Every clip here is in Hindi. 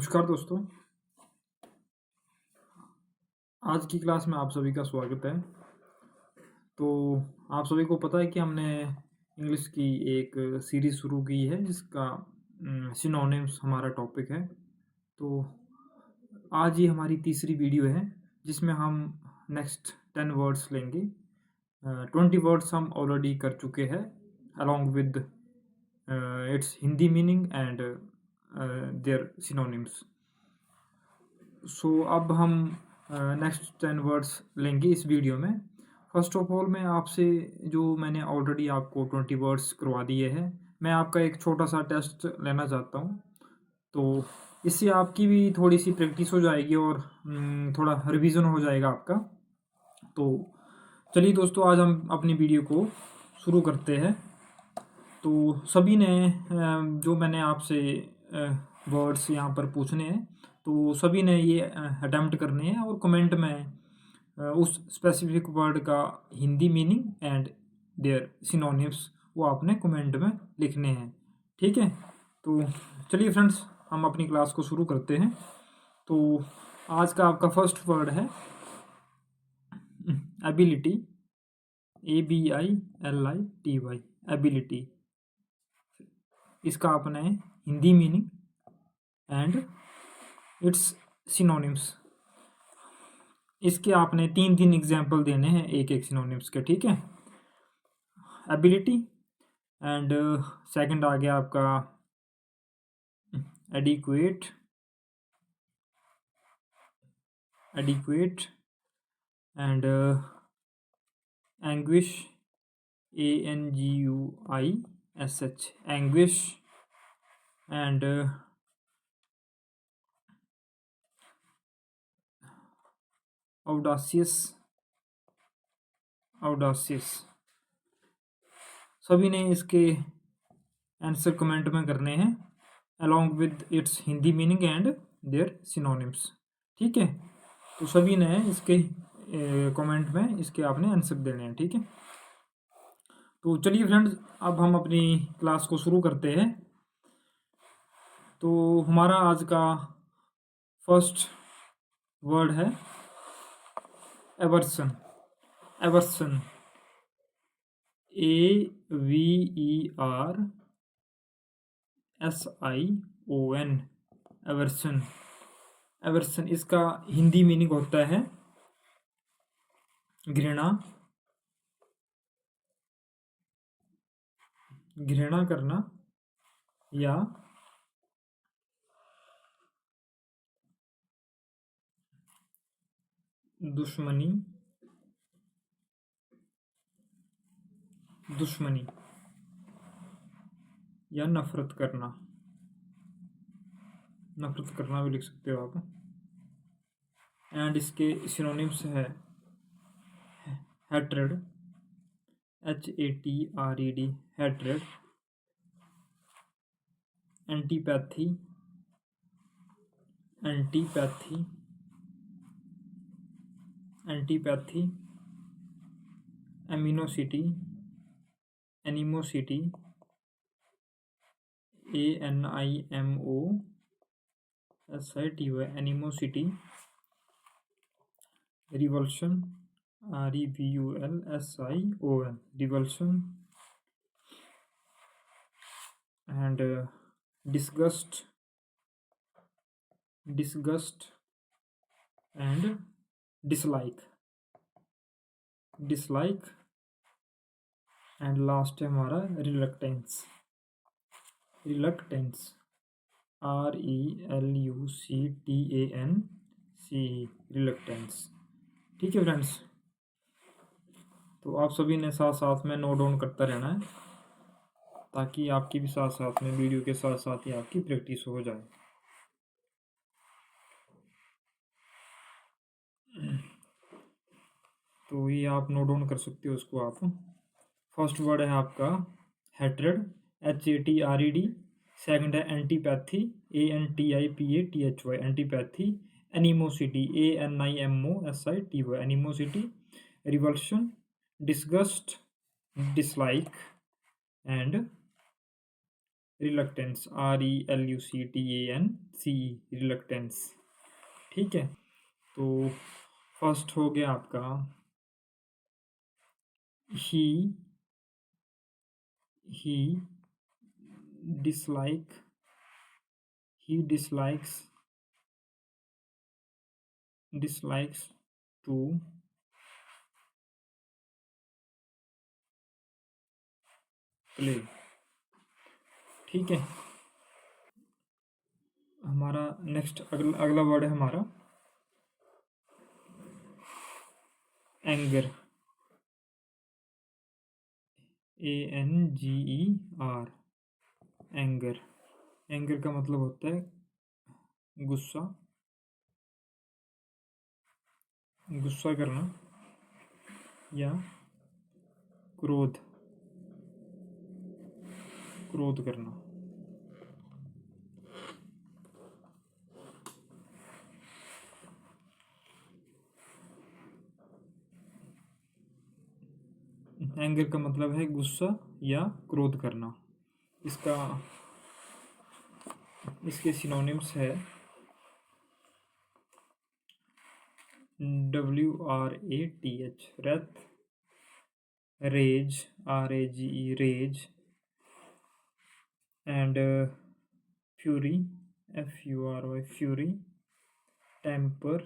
नमस्कार दोस्तों। आज की क्लास में आप सभी का स्वागत है। तो आप सभी को पता है कि हमने इंग्लिश की एक सीरीज़ शुरू की है जिसका सिनोनिम्स हमारा टॉपिक है। तो आज ये हमारी तीसरी वीडियो है जिसमें हम नेक्स्ट 10 वर्ड्स लेंगे। 20 वर्ड्स हम ऑलरेडी कर चुके हैं along with its Hindi meaning and their synonyms. So अब हम नेक्स्ट 10 वर्ड्स लेंगे इस वीडियो में। फर्स्ट ऑफ ऑल मैं आपसे जो मैंने ऑलरेडी आपको 20 वर्ड्स करवा दिए हैं, मैं आपका एक छोटा सा टेस्ट लेना चाहता हूँ। तो इससे आपकी भी थोड़ी सी प्रैक्टिस हो जाएगी और थोड़ा रिवीजन हो जाएगा आपका। तो चलिए दोस्तों, आज हम अपनी वीडियो को शुरू करते हैं। तो सभी ने जो मैंने आपसे वर्ड्स यहाँ पर पूछने हैं, तो सभी ने ये अटेम्प्ट करने हैं और कमेंट में उस स्पेसिफिक वर्ड का Hindi meaning and their synonyms वो आपने कमेंट में लिखने हैं। ठीक है, तो चलिए फ्रेंड्स, हम अपनी क्लास को शुरू करते हैं। तो आज का आपका फर्स्ट वर्ड है एबिलिटी, ABILITY, एबिलिटी। इसका आपने Hindi meaning and it's synonyms, इसके आपने तीन तीन एग्जाम्पल देने हैं एक एक सिनोनिम्स के। ठीक है, एबिलिटी एंड सेकंड आ गया आपका adequate, adequate and anguish, ANGUISH, anguish and audacious, audacious। सभी ने इसके आंसर कमेंट में करने हैं along with its Hindi meaning and their synonyms. ठीक है, तो सभी ने इसके कमेंट में इसके आपने आंसर देने हैं। ठीक है, तो चलिए फ्रेंड्स, अब हम अपनी क्लास को शुरू करते हैं। तो हमारा आज का फर्स्ट वर्ड है aversion, aversion, AVERSION, aversion. Aversion इसका हिंदी मीनिंग होता है घृणा, घृणा करना या दुश्मनी, दुश्मनी या नफरत करना, नफरत करना भी लिख सकते हो आप। एंड इसके सिनोनिम्स है hatred, HATRED, hatred, antipathy, antipathy, antipathy, animosity, animosity, ANIMOSITY, animosity, revulsion, REVULSION, revulsion and disgust, disgust and dislike, dislike and last है हमारा रिलक्टेंस, रिलक्टेंस, RELUCTANCE, रिलक्टेंस। ठीक है फ्रेंड्स, तो आप सभी ने साथ साथ में नोट डाउन करता रहना है ताकि आपकी भी साथ साथ में वीडियो के साथ साथ ही आपकी प्रैक्टिस हो जाए। तो ये आप नोट डाउन कर सकते हो उसको आप। फर्स्ट वर्ड है आपका हैट्रेड, HATRED। सेकंड है antipathy, ANTIPATHY, antipathy. Animosity, ANIMOSITY, animosity. Revulsion, disgust, dislike and reluctance, RELUCTANCE, reluctance. ठीक है, तो फर्स्ट हो गया आपका ही ही dislike he dislikes to play। ठीक है, हमारा नेक्स्ट अगला वर्ड है हमारा एंगर, ANGER, एंगर। एंगर का मतलब होता है गुस्सा, गुस्सा करना या क्रोध, क्रोध करना। एंगर का मतलब है गुस्सा या क्रोध करना। इसके सिनोनिम्स है WRATH, wrath, rage, RAGE, rage, and fury, FURY, fury, temper,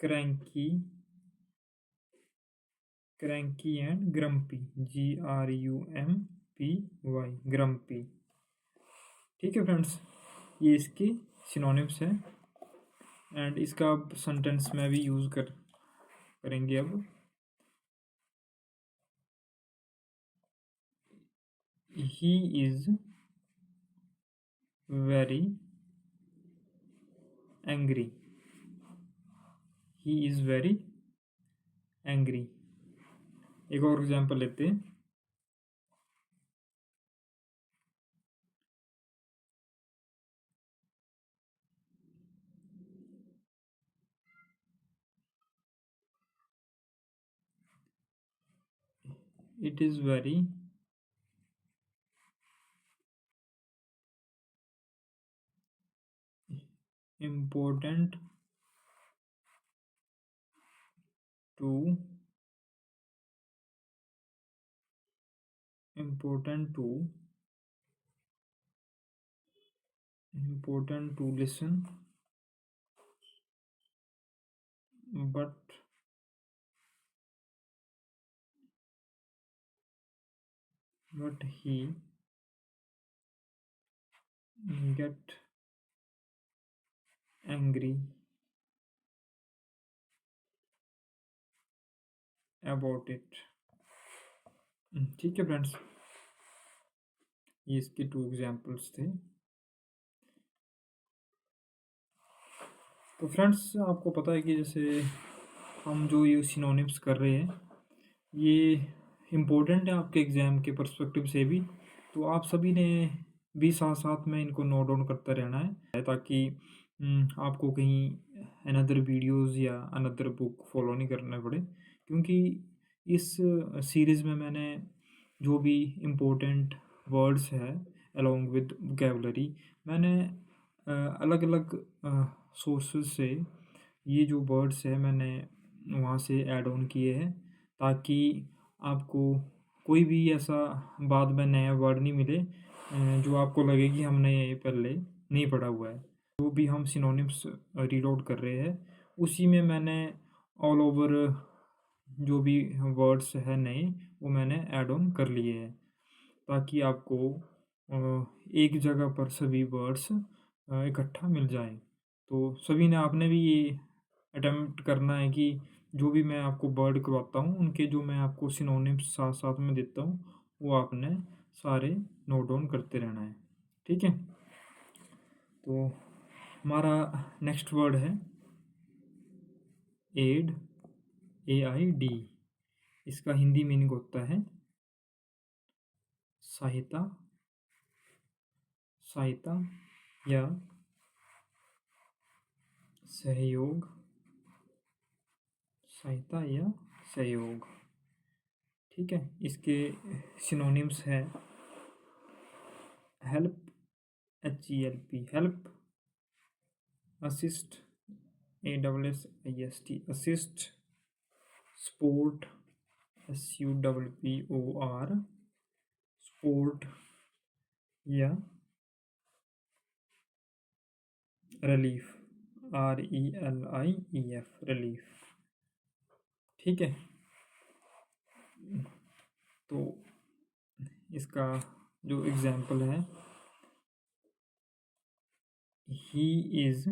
cranky, and grumpy, GRUMPY, grumpy। ठीक है फ्रेंड्स, ये इसके सिनोनिम्स हैं एंड इसका अब सेंटेंस में भी यूज़ करेंगे। अब he is very angry, he is very angry. एक और एग्जांपल लेते हैं, it is very important to listen, but he get angry about it। ठीक है फ्रेंड्स, ये इसके 2 एग्जांपल्स थे। तो फ्रेंड्स, आपको पता है कि जैसे हम जो ये सिनोनिम्स कर रहे हैं, ये इम्पोर्टेंट है आपके एग्ज़ाम के पर्सपेक्टिव से भी। तो आप सभी ने भी साथ साथ में इनको नोट डाउन करते रहना है, ताकि आपको कहीं अनदर वीडियोस या अनदर बुक फॉलो नहीं करना पड़े। क्योंकि इस सीरीज़ में मैंने जो भी इम्पोर्टेंट वर्ड्स है अलोंग विद वोकैबुलरी, मैंने अलग अलग सोर्सेज से ये जो वर्ड्स है मैंने वहाँ से ऐड ऑन किए हैं, ताकि आपको कोई भी ऐसा बाद में नया वर्ड नहीं मिले जो आपको लगे कि हमने ये पहले नहीं पढ़ा हुआ है। जो भी हम सिनोनिम्स रीलोड कर रहे हैं, उसी में मैंने ऑल ओवर जो भी वर्ड्स हैं नए, वो मैंने ऐड ऑन कर लिए हैं, ताकि आपको एक जगह पर सभी वर्ड्स इकट्ठा मिल जाएं। तो सभी ने आपने भी ये अटेम्प्ट करना है कि जो भी मैं आपको वर्ड करवाता हूँ, उनके जो मैं आपको सिनोनिम्स साथ साथ में देता हूँ, वो आपने सारे नोट डाउन करते रहना है। ठीक है, तो हमारा नेक्स्ट वर्ड है एड, AID। इसका हिंदी मीनिंग होता है सहायता, सहायता या सहयोग, सहायता या सहयोग। ठीक है। इसके सिनोनिम्स हैं help, HELP, help, assist, ASSIST, assist, support, SUPPOR, support, या रिलीफ, RELIEF, रिलीफ। ठीक है। तो इसका जो एग्जाम्पल है, he is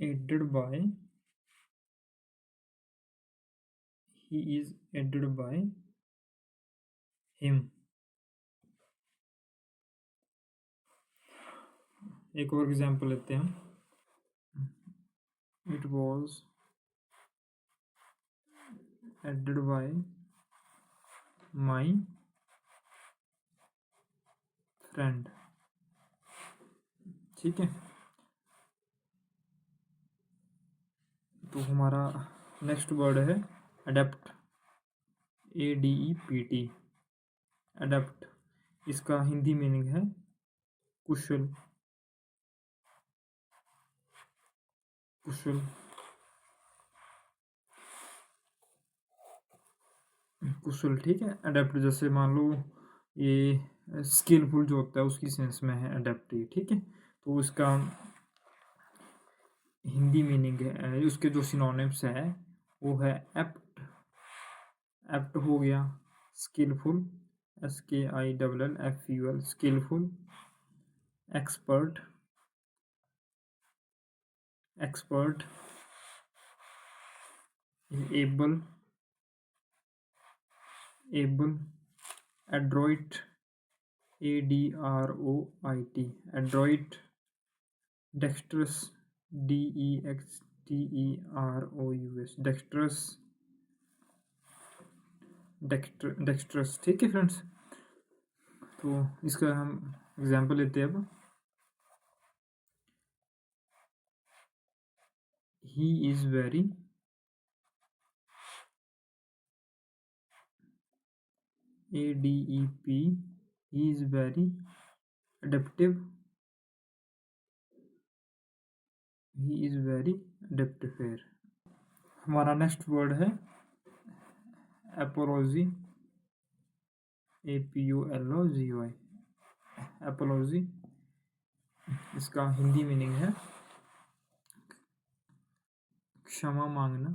aided by, he is aided by him। एक और एग्जाम्पल लेते हैं हम, it was aided by my friend। ठीक है। तो हमारा नेक्स्ट वर्ड है अडेप्ट, ADEPT, अडेप्ट। इसका हिंदी मीनिंग है कुशल, कुशल, कुशल। ठीक है। अडेप्ट जैसे मान लो ये स्किलफुल जो होता है उसकी सेंस में है अडेप्ट। ठीक है। तो इसका हिंदी मीनिंग है, उसके जो सिनोनिम्स है वो है एप्ट, एप्ट हो गया, skilful, SKILLFUL, skilful, expert, expert, able, able, adroit, ADROIT, adroit, dexterous, DEXTEROUS, dexterous, dexterous. ठीक है फ्रेंड्स। तो इसका हम एग्जाम्पल लेते हैं अब, he is very ADEP, he is very adaptive, he is very adaptive। हमारा नेक्स्ट वर्ड है एपोलॉजी, APOLOGY, एपोलॉजी। इसका हिंदी मीनिंग है क्षमा मांगना,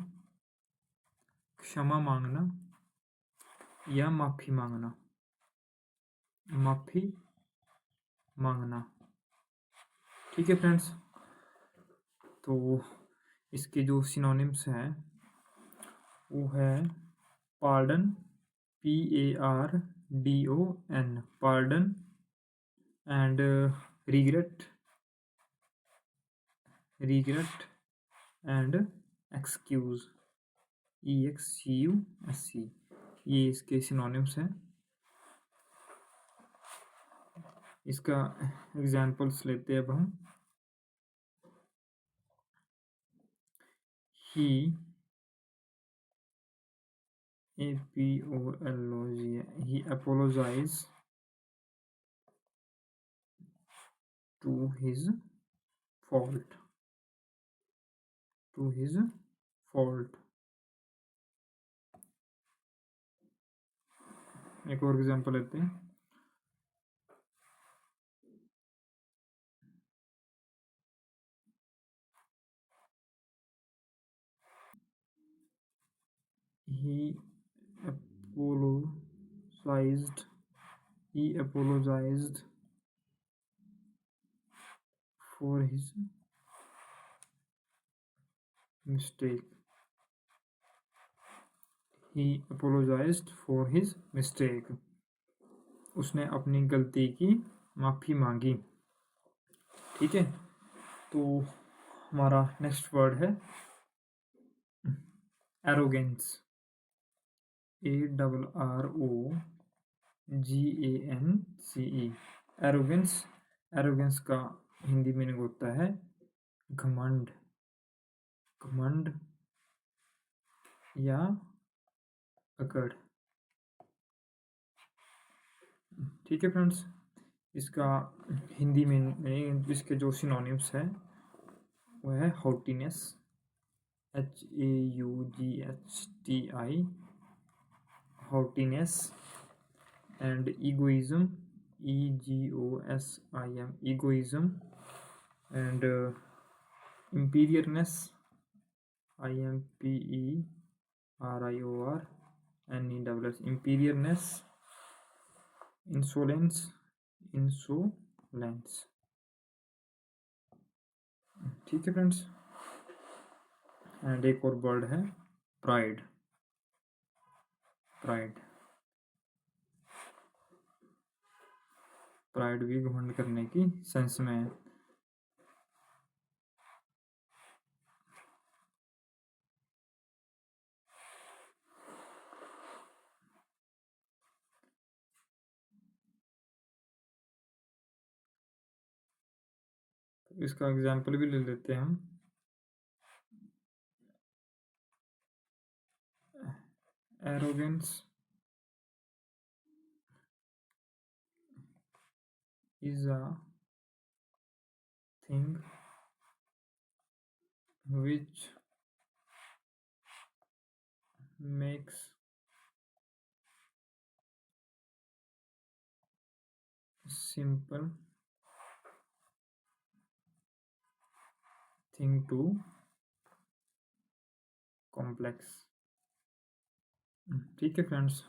क्षमा मांगना या माफ़ी मांगना, माफ़ी मांगना। ठीक है फ्रेंड्स। तो इसके जो सिनोनिम्स हैं वो है pardon, PARDON, pardon, and regret, regret, and excuse, EXCUSE। ये इसके सिनोनिम्स हैं। इसका एग्जाम्पल्स लेते हैं अब हम, ही, APOLOGY, he apologized to his fault, to his fault। एक और एग्जाम्पल लेते हैं, he apologized, he apologized for his mistake, he apologized for his mistake। उसने अपनी गलती की माफ़ी मांगी। ठीक है। तो हमारा नेक्स्ट वर्ड है एरोगेंस, ARROGANCE, एरोगेंस। एरोगेंस का हिंदी मीनिंग होता है घमंड, घमंड, या अकड़। ठीक है फ्रेंड्स, इसका हिंदी में इसके जो सिनोनिम्स है वो है haughtiness, HAUGHTI, haughtiness, and egoism, EGOSIM, egoism, and imperialness, IMPERIORNESS, imperialness, insolence, insolence। ठीक है फ्रेंड्स, एंड एक और वर्ड है प्राइड, प्राइड, प्राइड भी घमंड करने की सेंस में है। इसका एग्जाम्पल भी ले लेते हैं हम। Arrogance is a thing which makes simple thing to complex। ठीक है फ्रेंड्स,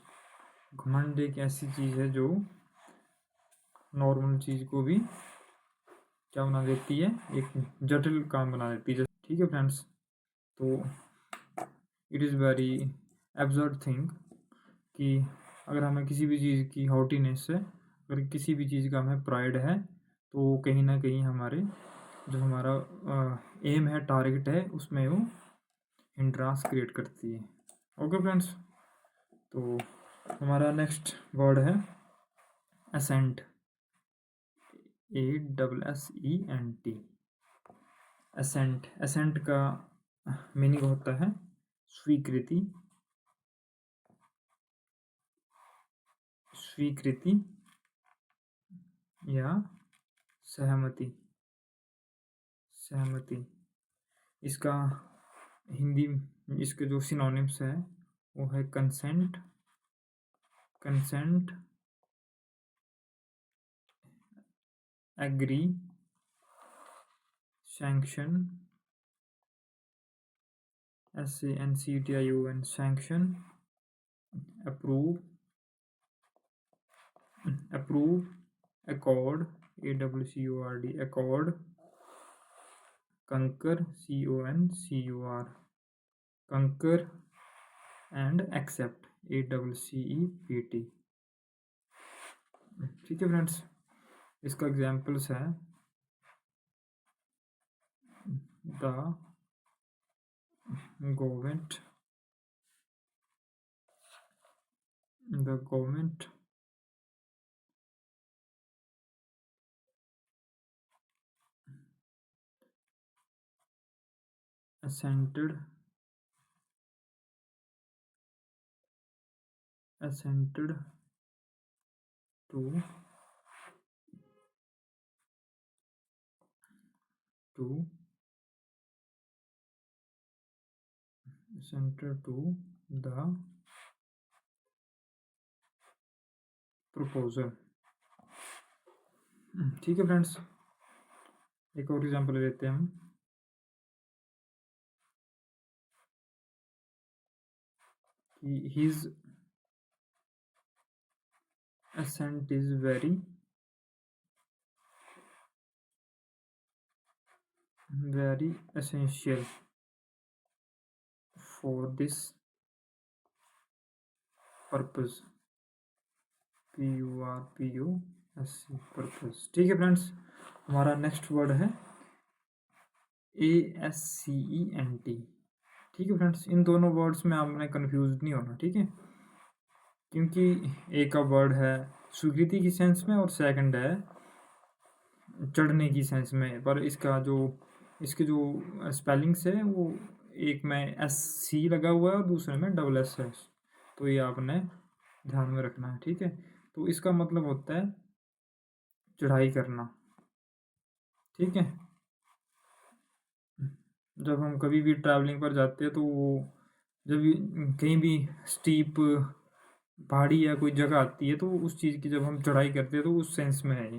घमंड एक ऐसी चीज़ है जो नॉर्मल चीज़ को भी क्या बना देती है, एक जटिल काम बना देती है। ठीक है फ्रेंड्स, तो it is very absurd thing कि अगर हमें किसी भी चीज़ की हॉटीनेस है, अगर किसी भी चीज़ का हमें प्राइड है, तो कहीं ना कहीं हमारे जो हमारा एम है, टारगेट है, उसमें वो हिंड्रांस क्रिएट करती है। ओके फ्रेंड्स, तो हमारा नेक्स्ट वर्ड है असेंट, ASSENT। असेंट, असेंट का मीनिंग होता है स्वीकृति, स्वीकृति या सहमति, सहमति। इसका हिंदी, इसके जो सिनोनिम्स है वो है consent, consent, agree, sanction, SANCTION, sanction, approve, approve, accord, ACCORD, accord, concur, CONCUR, concur, and accept, ACCEPT। ठीक है फ्रेंड्स, इसका एग्जाम्पल्स है the government, the government assented to assented to the proposal। ठीक है फ्रेंड्स, एक और एग्जांपल ले लेते हैं हम। His assent is very essential for this purpose, PURPOSE, purpose। ठीक है फ्रेंड्स, हमारा नेक्स्ट वर्ड है ASCENT। ठीक है फ्रेंड्स, इन दोनों वर्ड्स में आपने कंफ्यूज नहीं होना, ठीक है, क्योंकि एक का वर्ड है स्वीकृति की सेंस में और सेकंड है चढ़ने की सेंस में, पर इसका जो इसके जो स्पेलिंग्स है वो एक में एस सी लगा हुआ है और दूसरे में डबल एस है, तो ये आपने ध्यान में रखना है, ठीक है। तो इसका मतलब होता है चढ़ाई करना, ठीक है। जब हम कभी भी ट्रैवलिंग पर जाते हैं तो वो जब भी कहीं भी स्टीप पहाड़ी या कोई जगह आती है तो उस चीज़ की जब हम चढ़ाई करते हैं तो उस सेंस में है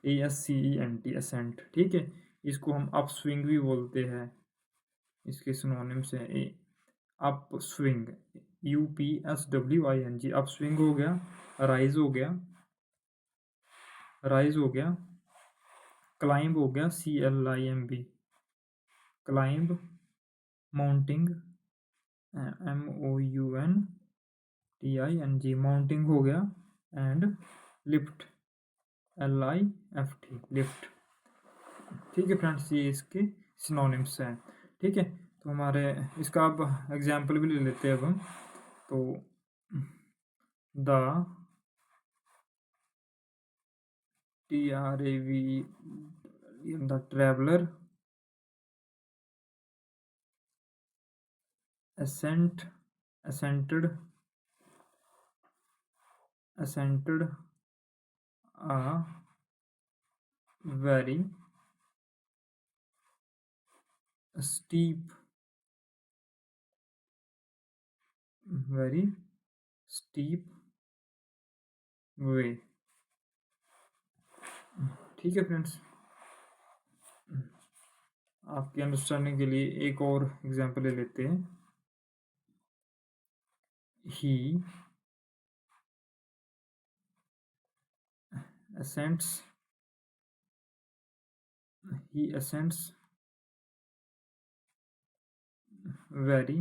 ये ASCENT असेंट, ठीक है। इसको हम अप स्विंग भी बोलते हैं, इसके सिनोनिम्स है a upswing, UPSWING, upswing हो गया, राइज हो गया, राइज हो गया, क्लाइंब हो गया, CLIMB, climb, mounting, MOUNTING, mounting हो गया, एंड लिफ्ट, LIFT, लिफ्ट, ठीक है फ्रेंड्स। ये इसके सिनोनिम्स हैं, ठीक है। तो हमारे इसका अब एग्जाम्पल भी ले लेते हैं अब हम। तो the TRAV, the traveller ascended a very steep way, ठीक है फ्रेंड्स। आपके अंडरस्टैंडिंग के लिए एक और एग्जांपल ले लेते हैं। ही ascends very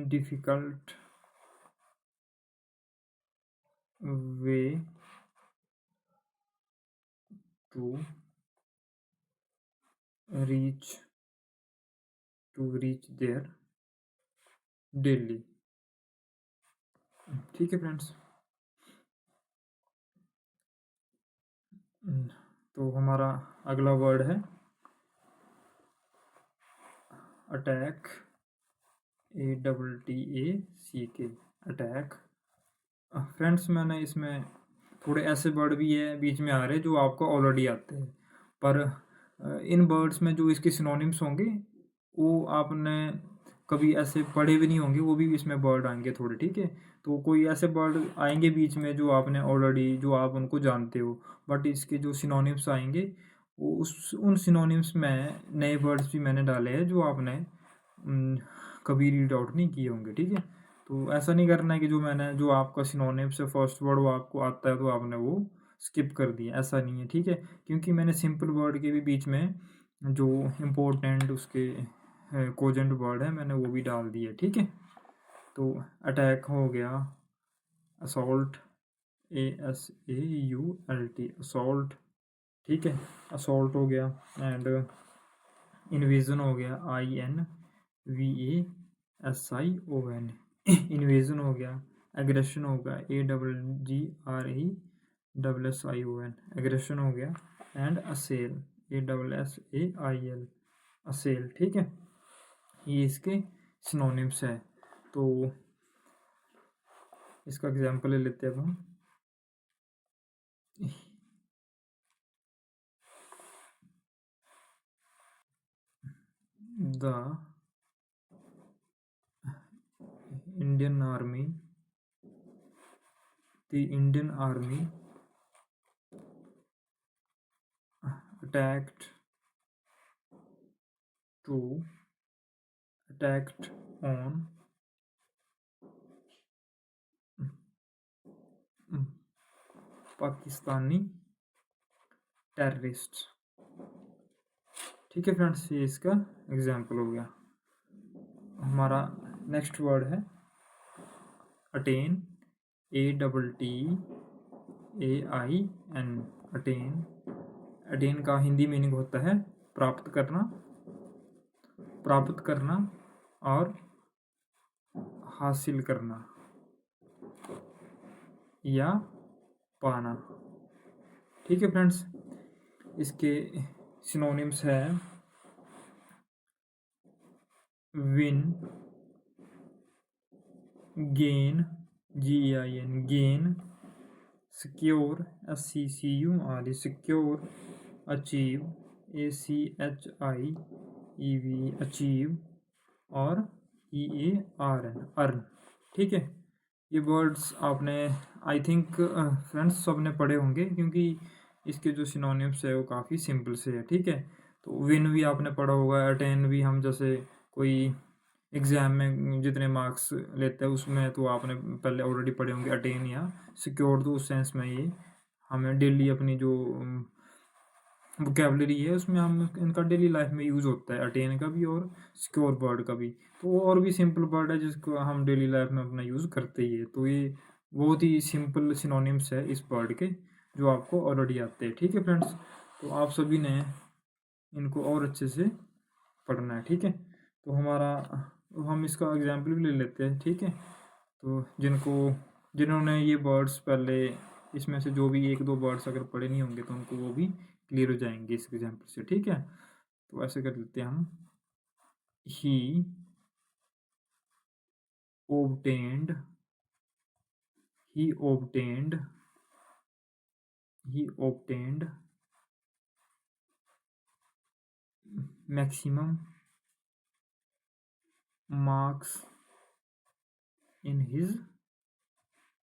difficult way to reach there daily, ठीक है फ्रेंड्स। तो हमारा अगला वर्ड है अटैक, ATTACK, अटैक। फ्रेंड्स मैंने इसमें थोड़े ऐसे वर्ड भी है बीच में आ रहे हैं जो आपको ऑलरेडी आते हैं, पर इन वर्ड्स में जो इसके सिनोनिम्स होंगे वो आपने कभी ऐसे पढ़े भी नहीं होंगे, वो भी इसमें वर्ड आएंगे थोड़े, ठीक है। तो कोई ऐसे वर्ड आएंगे बीच में जो आपने ऑलरेडी, जो आप उनको जानते हो, बट इसके जो सिनोनिम्स आएंगे वो उन सिनोनिम्स में नए वर्ड्स भी मैंने डाले हैं जो आपने कभी रीड आउट नहीं किए होंगे, ठीक है। तो ऐसा नहीं करना है कि जो आपका सिनोनिम्स है फर्स्ट वर्ड वो आपको आता है तो आपने वो स्किप कर दिया, ऐसा नहीं है, ठीक है। क्योंकि मैंने सिंपल वर्ड के भी बीच में जो इम्पोर्टेंट उसके कोजेंट वर्ड है मैंने वो भी डाल दिए, ठीक है। तो अटैक हो गया, असॉल्ट, ASAULT, असॉल्ट, ठीक है, असॉल्ट हो गया। एंड इन्वेजन हो गया, INVASION, इन्वेजन हो गया। एग्रेशन हो गया, AGGRESSION, एग्रेशन हो गया। एंड असेल, ASSAIL, असेल, ठीक है। ये इसके सिनोनिम्स है। तो इसका एग्जांपल ले लेते हैं अब हम। The Indian army attacked on Pakistani terrorist, ठीक है फ्रेंड्स। ये इसका एग्जाम्पल हो गया। हमारा नेक्स्ट वर्ड है अटेन, ATTAIN, अटेन। अटेन का हिंदी मीनिंग होता है प्राप्त करना और हासिल करना या पाना, ठीक है फ्रेंड्स। इसके सिनोनिम्स है win, gain, GAIN gain, secure, SCCUR secure, achieve, ACHIEV achieve, और EARN अर्न। ठीक है, ये वर्ड्स आपने आई थिंक फ्रेंड्स सब ने पढ़े होंगे, क्योंकि इसके जो सिनोनिम्स है वो काफ़ी सिंपल से है। ठीक है, तो विन भी आपने पढ़ा होगा, अटेन भी हम जैसे कोई एग्ज़ाम में जितने मार्क्स लेते हैं उसमें तो आपने पहले ऑलरेडी पढ़े होंगे अटेन या सिक्योर, तो उस सेंस में ये हमें डेली अपनी जो वोकेबलरी है उसमें हम इनका डेली लाइफ में यूज़ होता है, अटेन का भी और सिक्योर वर्ड का भी। तो वो और भी सिंपल वर्ड है जिसको हम डेली लाइफ में अपना यूज़ करते ही है। तो ये बहुत ही सिंपल सिनोनिम्स है इस वर्ड के, जो आपको ऑलरेडी आते हैं। ठीक है फ्रेंड्स, तो आप सभी ने इनको और अच्छे से पढ़ना है। ठीक है, तो हम इसका एग्जाम्पल भी ले लेते हैं। ठीक है, तो जिन्होंने ये वर्ड्स पहले इसमें से जो भी एक दो वर्ड्स अगर पढ़े नहीं होंगे तो उनको वो भी क्लियर हो जाएंगे इस एग्जाम्पल से। ठीक है, तो ऐसे कर लेते हैं हम। ही obtained he obtained maximum marks in his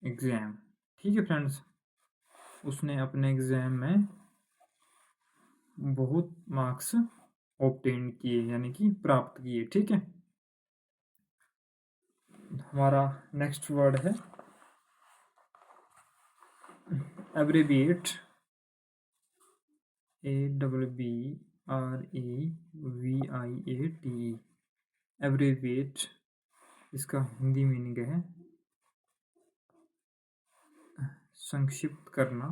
exam. ठीक है फ्रेंड्स, उसने अपने एग्ज़ाम में बहुत मार्क्स ऑब्टेन किए, यानी कि प्राप्त किए। ठीक है, हमारा नेक्स्ट वर्ड है एब्रिविएट, ABBREVIATE एब्रिविएट, इसका हिंदी मीनिंग है संक्षिप्त करना,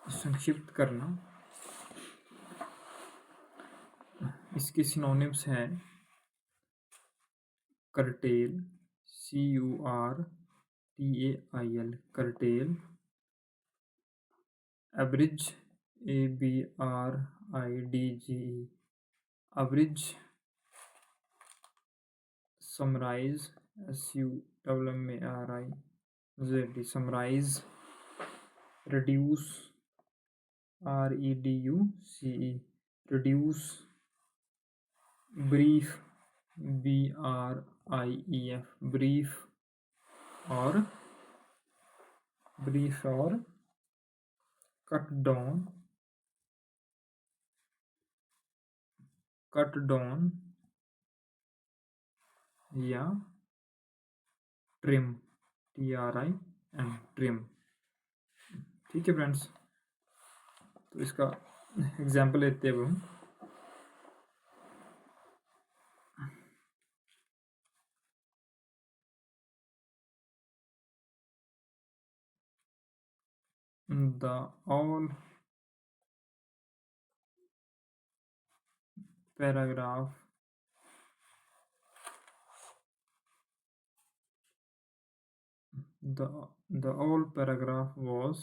संक्षिप्त करना। इसके सिनोनिम्स हैं curtail, CURTAIL curtail, abridge, ABRIDGE abridge, summarise, SUMMARIZE summarise, reduce, REDUCE reduce, brief, BRIEF brief, और कट डाउन या ट्रिम, TRIM ट्रिम। ठीक है फ्रेंड्स, तो इसका एग्जाम्पल लेते हैं अब हम। The all paragraph the all paragraph was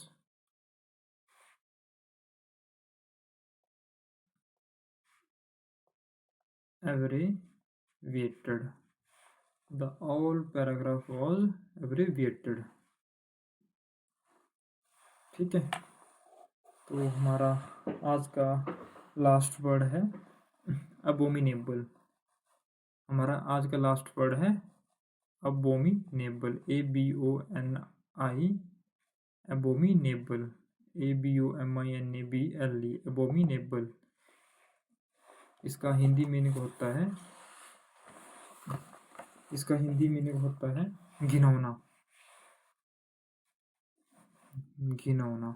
abbreviated, the all paragraph was abbreviated। ठीक है, तो हमारा आज का लास्ट वर्ड है अबोमिनेबल। हमारा आज का लास्ट वर्ड है abominable, ABONI abominable, ABOMINABLE abominable. इसका हिंदी मीनिंग होता है घिनौना, घिनौना।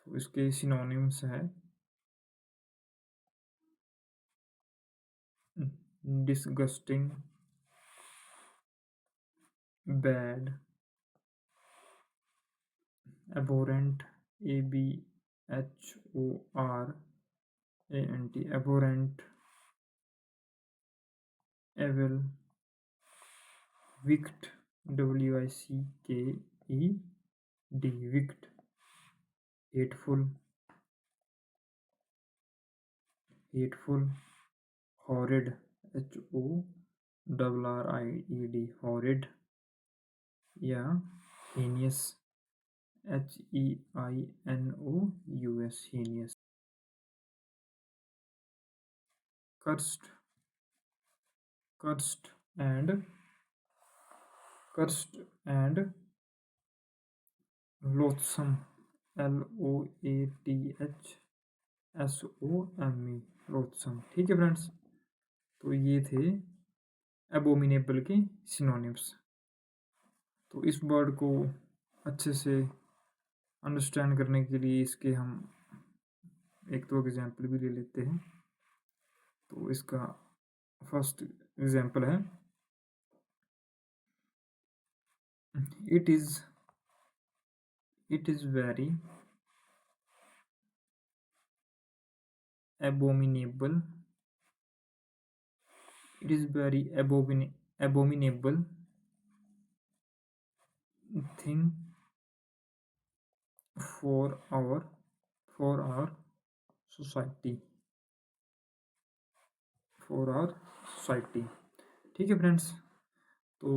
तो इसके सिनोनिम्स है disgusting, bad, abhorrent, ABHORANT abhorrent, evil, wicked, WICKE D wicked, hateful, hateful, horrid, HORRIED, horrid, या heinous, HEINOUS, heinous, cursed, cursed and cursed and loathsome, LOATHSOME, loathsome। ठीक है फ्रेंड्स, तो ये थे एबोमिनेबल के सिनोनिम्स। तो इस वर्ड को अच्छे से अंडरस्टैंड करने के लिए इसके हम एक दो एग्जाम्पल भी ले लेते हैं। तो इसका फर्स्ट एग्जाम्पल है, it is very abominable, it is very abominable thing for our society, ठीक है फ्रेंड्स। तो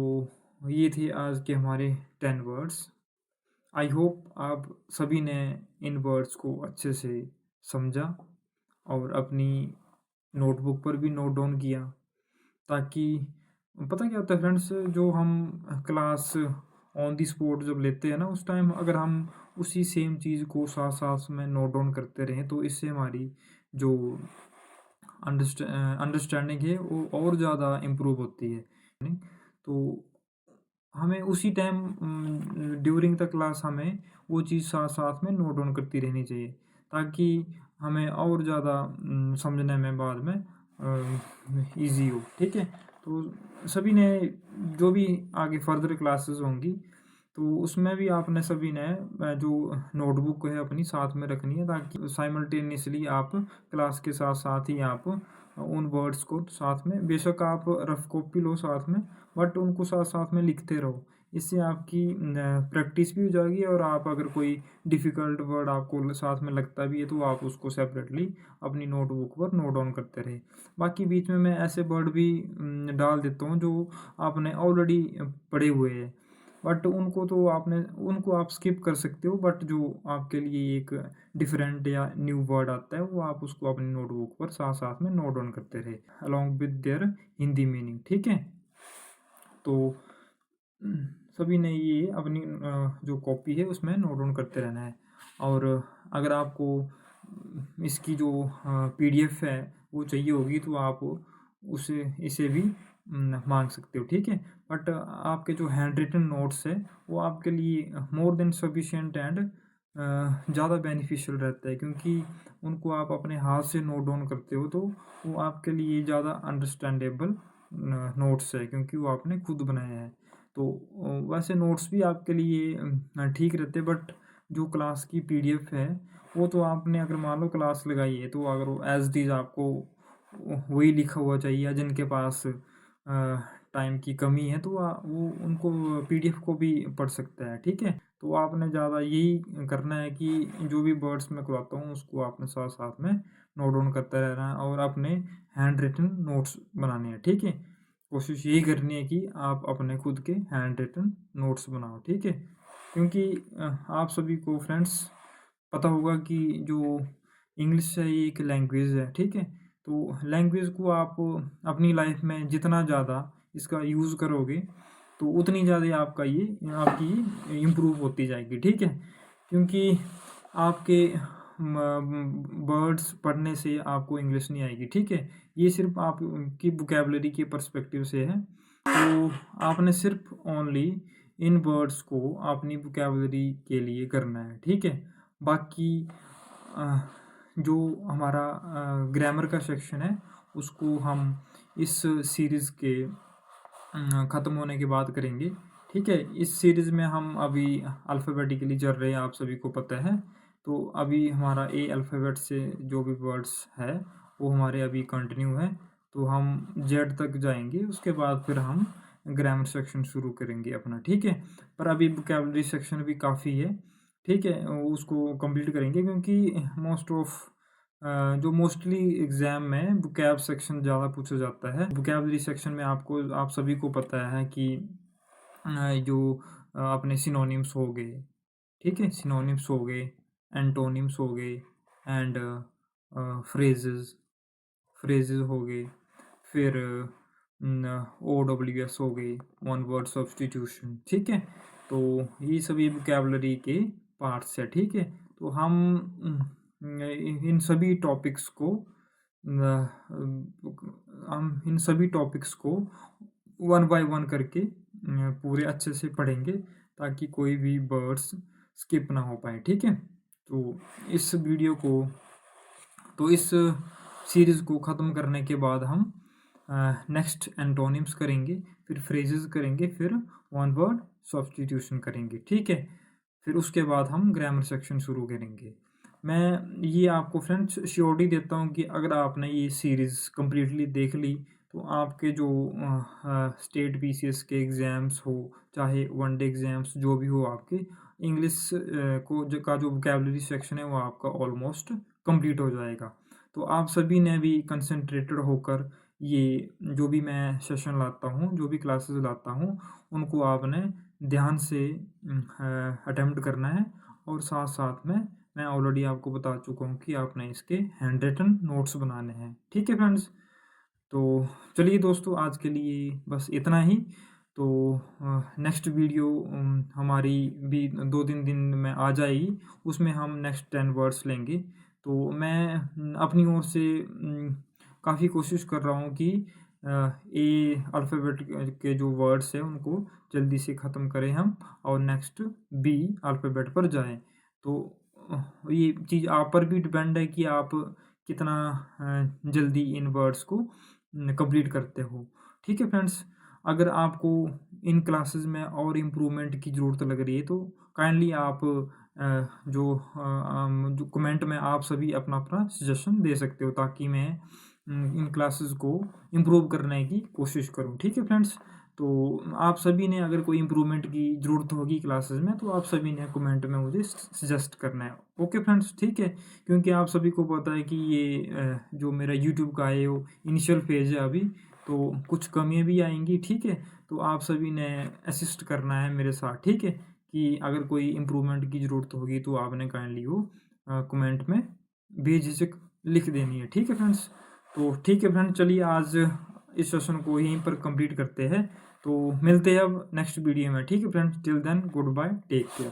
ये थे आज के हमारे 10 वर्ड्स। आई होप आप सभी ने इन वर्ड्स को अच्छे से समझा और अपनी नोटबुक पर भी नोट डाउन किया, ताकि पता क्या होता है फ्रेंड्स, जो हम क्लास ऑन दी स्पॉट जब लेते हैं ना, उस टाइम अगर हम उसी सेम चीज़ को साथ साथ में नोट डाउन करते रहें तो इससे हमारी जो अंडरस्टैंडिंग है वो और ज़्यादा इम्प्रूव होती है। तो हमें उसी टाइम ड्यूरिंग द क्लास हमें वो चीज़ साथ साथ में नोट डाउन करती रहनी चाहिए, ताकि हमें और ज़्यादा समझने में बाद में ईजी हो। ठीक है, तो सभी ने जो भी आगे फर्दर क्लासेस होंगी तो उसमें भी आपने सभी ने जो नोटबुक है अपनी साथ में रखनी है, ताकि साइमल्टेनियसली आप क्लास के साथ साथ ही आप उन वर्ड्स को साथ में, बेशक आप रफ कॉपी लो साथ में, बट उनको साथ साथ में लिखते रहो। इससे आपकी प्रैक्टिस भी हो जाएगी और आप अगर कोई डिफ़िकल्ट वर्ड आपको साथ में लगता भी है तो आप उसको सेपरेटली अपनी नोटबुक पर नोट डाउन करते रहे। बाकी बीच में मैं ऐसे वर्ड भी डाल देता हूँ जो आपने ऑलरेडी पढ़े हुए हैं, बट उनको आप स्किप कर सकते हो, बट जो आपके लिए एक डिफरेंट या न्यू वर्ड आता है वो आप उसको अपनी नोटबुक पर साथ साथ में नोट डाउन करते रहे along with their Hindi meaning. ठीक है, तो सभी ने ये अपनी जो कॉपी है उसमें नोट डाउन करते रहना है। और अगर आपको इसकी जो PDF है वो चाहिए होगी तो आप इसे भी मांग सकते हो। ठीक है, बट आपके जो हैंड रिटन नोट्स है वो आपके लिए मोर देन सफिशिएंट एंड ज़्यादा बेनिफिशियल रहता है, क्योंकि उनको आप अपने हाथ से नोट डाउन करते हो तो वो आपके लिए ज़्यादा अंडरस्टैंडेबल नोट्स है, क्योंकि वो आपने खुद बनाया है। तो वैसे नोट्स भी आपके लिए ठीक रहते, बट जो क्लास की PDF है वो तो आपने अगर मान लो क्लास लगाई है तो अगर वो एज डीज आपको वही लिखा हुआ चाहिए, या जिनके पास टाइम की कमी है तो वो उनको PDF को भी पढ़ सकता है। ठीक है, तो आपने ज़्यादा यही करना है कि जो भी वर्ड्स मैं करवाता हूँ उसको आपने साथ साथ में नोट डाउन करते रहना है और अपने हैंड रिटन नोट्स बनाने हैं। ठीक है, कोशिश यही करनी है कि आप अपने खुद के हैंड रिटन नोट्स बनाओ। ठीक है, क्योंकि आप सभी को फ्रेंड्स पता होगा कि जो इंग्लिश है ये एक लैंग्वेज है। ठीक है, तो लैंग्वेज को आप अपनी लाइफ में जितना ज़्यादा इसका यूज़ करोगे तो उतनी ज़्यादा आपकी इम्प्रूव होती जाएगी। ठीक है, क्योंकि आपके वर्ड्स पढ़ने से आपको इंग्लिश नहीं आएगी। ठीक है, ये सिर्फ आपकी वोकैबुलरी के पर्सपेक्टिव से है, तो आपने सिर्फ ओनली इन वर्ड्स को अपनी वोकैबुलरी के लिए करना है। ठीक है, बाकी जो हमारा ग्रामर का सेक्शन है उसको हम इस सीरीज़ के ख़त्म होने के बाद करेंगे। ठीक है, इस सीरीज़ में हम अभी अल्फ़ाबेटिकली चल रहे हैं, आप सभी को पता है। तो अभी हमारा A अल्फ़ाबेट से जो भी वर्ड्स है वो हमारे अभी कंटिन्यू है, तो हम Z तक जाएंगे, उसके बाद फिर हम ग्रामर सेक्शन शुरू करेंगे अपना, ठीक है। पर अभी वोकैबुलरी सेक्शन भी काफ़ी है, ठीक है, उसको कंप्लीट करेंगे क्योंकि मोस्ट ऑफ जो मोस्टली एग्ज़ाम में वोकैब सेक्शन ज़्यादा पूछा जाता है। वोकैबुलरी सेक्शन में आप सभी को पता है कि जो अपने सिनोनिम्स हो गए, ठीक है, सिनोनिम्स हो गए, एंटोनिम्स हो गए एंड फ्रेजेस हो गए, फिर OWS हो गई, वन वर्ड सब्स्टिट्यूशन, ठीक है। तो ये सभी वोकैबुलरी के पार्ट्स है, ठीक है। तो हम इन सभी टॉपिक्स को वन बाय वन करके पूरे अच्छे से पढ़ेंगे ताकि कोई भी वर्ड्स स्किप ना हो पाए, ठीक है। तो इस सीरीज़ को ख़त्म करने के बाद हम नेक्स्ट एंटोनिम्स करेंगे, फिर फ्रेजेस करेंगे, फिर वन वर्ड सब्स्टिट्यूशन करेंगे, ठीक है। फिर उसके बाद हम ग्रामर सेक्शन शुरू करेंगे। मैं ये आपको फ्रेंड्स श्योरिटी देता हूँ कि अगर आपने ये सीरीज़ कम्प्लीटली देख ली तो आपके जो स्टेट PCS के एग्ज़ाम्स हो, चाहे वनडे एग्ज़ाम्स जो भी हो, आपके इंग्लिश का जो वोकैबुलरी सेक्शन है वो आपका ऑलमोस्ट कंप्लीट हो जाएगा। तो आप सभी ने भी कंसंट्रेटेड होकर ये जो भी मैं सेशन लाता हूँ, जो भी क्लासेस लाता हूँ, उनको आपने ध्यान से अटेम्प्ट करना है। और साथ साथ में मैं ऑलरेडी आपको बता चुका हूँ कि आपने इसके हैंड रिटन नोट्स बनाने हैं, ठीक है फ्रेंड्स। तो चलिए दोस्तों, आज के लिए बस इतना ही। तो नेक्स्ट वीडियो हमारी भी 2-3 दिन में आ जाएगी, उसमें हम नेक्स्ट 10 वर्ड्स लेंगे। तो मैं अपनी ओर से काफ़ी कोशिश कर रहा हूँ कि ए अल्फ़ाबेट के जो वर्ड्स हैं उनको जल्दी से ख़त्म करें हम और नेक्स्ट बी अल्फ़ाबेट पर जाएं। तो ये चीज़ आप पर भी डिपेंड है कि आप कितना जल्दी इन वर्ड्स को कंप्लीट करते हो, ठीक है फ्रेंड्स। अगर आपको इन क्लासेस में और इम्प्रूवमेंट की ज़रूरत लग रही है तो काइंडली आप जो कमेंट में आप सभी अपना अपना सजेशन दे सकते हो ताकि मैं इन क्लासेस को इम्प्रूव करने की कोशिश करूं, ठीक है फ्रेंड्स। तो आप सभी ने अगर कोई इम्प्रूवमेंट की ज़रूरत होगी क्लासेस में तो आप सभी ने कमेंट में मुझे सजेस्ट करना है, ओके फ्रेंड्स, ठीक है। क्योंकि आप सभी को पता है कि ये जो मेरा यूट्यूब का है वो इनिशियल फेज है अभी, तो कुछ कमियाँ भी आएंगी, ठीक है। तो आप सभी ने असिस्ट करना है मेरे साथ, ठीक है, कि अगर कोई इम्प्रूवमेंट की ज़रूरत होगी तो आपने काइंडली वो कमेंट में बेझिझक लिख देनी है, ठीक है फ्रेंड्स। तो ठीक है फ्रेंड, चलिए आज इस सेशन को यहीं पर कंप्लीट करते हैं। तो मिलते हैं अब नेक्स्ट वीडियो में, ठीक है friends. Till then goodbye, take care.